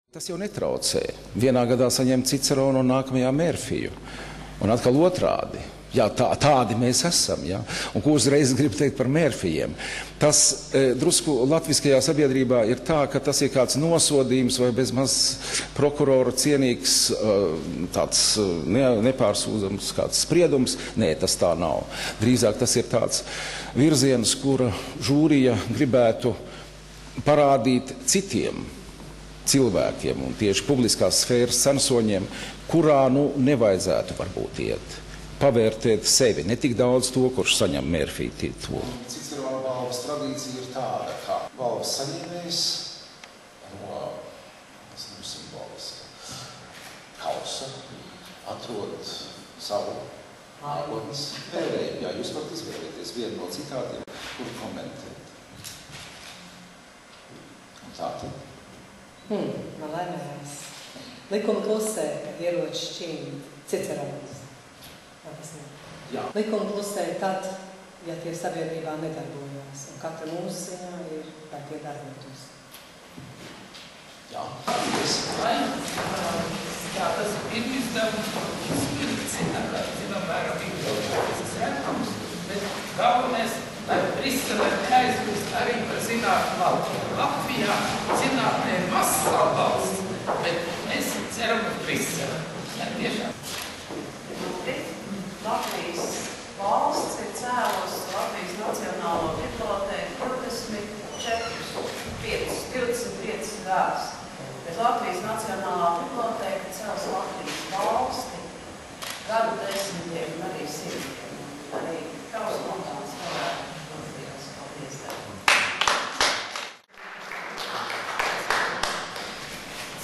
Tas jau netraucē. Vienā gadā saņemt Ciceronu un nākamajā Mērfiju. Un atkal otrādi. Jā, tādi mēs esam. Ja? Un ko uzreiz gribu teikt par Mērfijiem? Tas drusku latviskajā sabiedrībā ir tā, ka tas ir kāds nosodījums vai bezmaz prokuroru cienīgs tāds nepārsūdzams kāds spriedums. Nē, tas tā nav. Drīzāk tas ir tāds virziens, kura žūrija gribētu parādīt citiem cilvēkiem un tieši publiskās sfēras censoņiem, kurā nevajadzētu varbūt iet. Pavērtēt sevi, ne tik daudz to, kurš saņem Mērfija titulu. Cicerona balvas tradīcija ir tāda, kā balvas saņēmējs no simboliska kausa atrod savu nākotnes vēlējumu. Jā, jūs varat izvēlēties vienu no citādiem, kur komentēt. Un tātad. Man laimējās. Likuma klusē, kad ieroči šķīn Ciceronis. Likuma klusē tad, ja tie sabiedrībā nedarbojās. Un katra mūsu ziņā ir, lai tie darbotos. Jā. Jā, tas ir izdevums, zinām vērā bibliotēkas rēkums, bet galvenais, lai Brisele neaizmirst arī par zinātņu valstu. Latvijā zinātnē ir mazs valsts, bet mēs ceram uz Brisele. Tiešām. Latvijas valsts ir cēlusi Latvijas Nacionālo bibliotēku 25 gadus. Bet Latvijas Nacionālā bibliotēka cēlus Latvijas valsti gadu desmitiem un arī simtiem. Arī tavs montāns varētu paldies.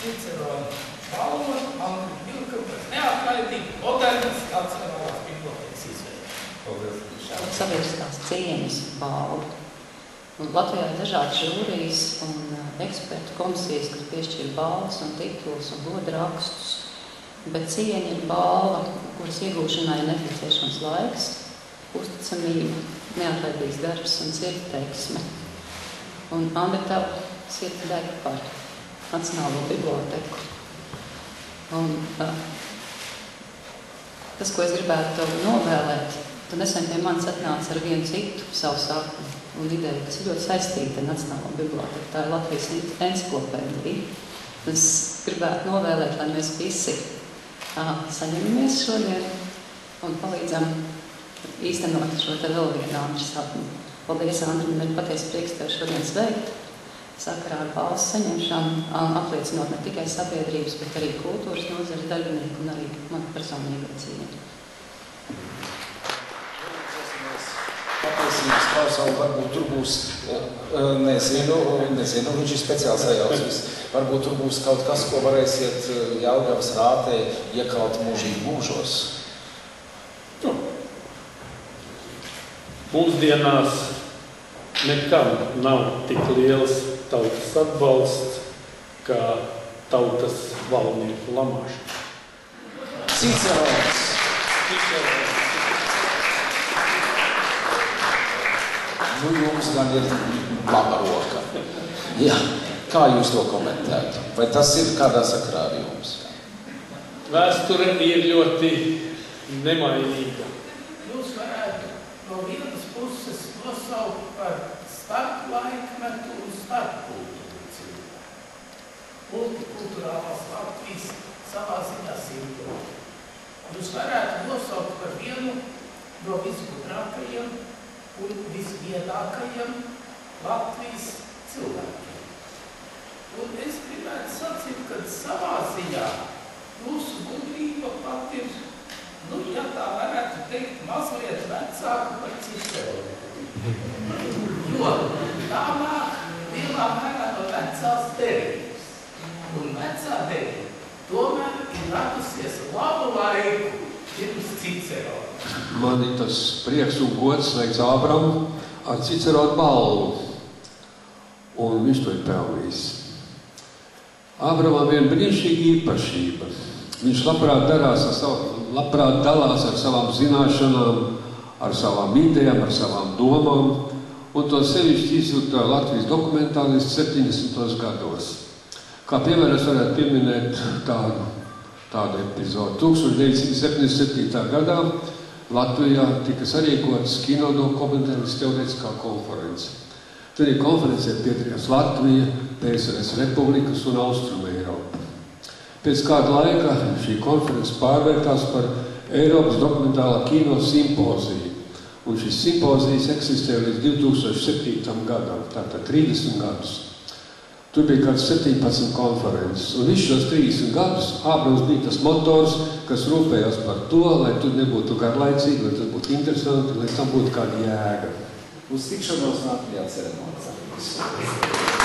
Cicerona balva man vilka neatlaidīgi modernas Nacionālās bibliotēkas izveide. Sabiedriskās cieņas balva. Latvijā ir dažādas žūrijas un ekspertu komisijas, kas piešķir balvas un titulus un godrakstus, bet cieņa ir balva, kuras iegūšanai ir nepieciešams laiks, uzticamība, neatlaidīgs darbs un sirdsapziņa. Un Andri, tev sirds deg par Nacionālo biblioteku. Un tas, ko es gribētu tev novēlēt, tu nesen pie manis atnāci ar vienu citu savu sapni un ideju, kas ir ļoti saistīta ar Nacionālo biblioteku. Tā ir Latvijas enciklopēdija. Es gribētu novēlēt, lai mēs visi saņemamies šodien un palīdzam īstenot šo te vēl vienu Andri sapni. Paldies, Andri, man ir patiesi prieks tev šodien sveikt. Sakarā ar balvas saņemšanu, apliecinot ne tikai sabiedrības, bet arī kultūras nozares dalībnieku un arī manu personīgo cieņu. Patiesības klausām, varbūt tur būs, nezinu, viņš ir speciāls sajaucis. Varbūt tur būs kaut kas, ko varēsiet Jelgavas rātē iekalt mūžīgi mūžos. Mūsdienās nekam nav tik liels tautas atbalsts, kā tautas valnieku lamāšana. Cicerons! Jums gan ir laba roka. Jā. Kā jūs to komentētu? Vai tas ir kādā sakarā ar jums? Vēsture ir ļoti nemainīga. Jūs varētu no vienas puses nosaukt par starplaikmetu un starpkultūru cilvēku. Multikulturālās Latvijas savā ziņā simbola. Jūs varētu nosaukt par vienu no visgudrākajiem un visviedākajiem Latvijas cilvēkiem. Un es gribētu sacīt, ka savā ziņā jūsu gudrība pat ir, ja tā varētu teikt, mazliet vecāka par Ciceronu. Jo tā nāk lielā mērā no vecās derības. Un vecā derība tomēr ir radusies labu laiku pirms Cicerona. Man ir tas prieks un gods sveikt Ābramu ar Ciceronu balvu. Un viņš to ir pelnījis. Ābramam ir brīnišķīga īpašība. Viņš labprāt dalās ar savām zināšanām, ar savām idejām, ar savām domām, un to sevišķi izjūta Latvijas dokumentālists 70. gados. Kā piemēram es varētu pieminēt tādu epizodu. 1977. gadā Latvijā tika sarīkotas kinodokumentāras teorētiskā konference. Tad konferencē piedalījās Latvija, PSRS Republikas un Austruma Eiropa. Pēc kāda laika šī konference pārvērtās par Eiropas dokumentālā kino simpoziju. Un šis simpozijas eksistē līdz 2007. gadam, tātad 30 gadus. Tur bija kāds 17 konferences, un visus šos 30 gadus Ābrams bija tas motors, kas rūpējās par to, lai tur nebūtu garlaicīgi, lai tas būtu interesanti, lai tam būtu kāda jēga. Uz tikšanos nākamajā ceremonijā.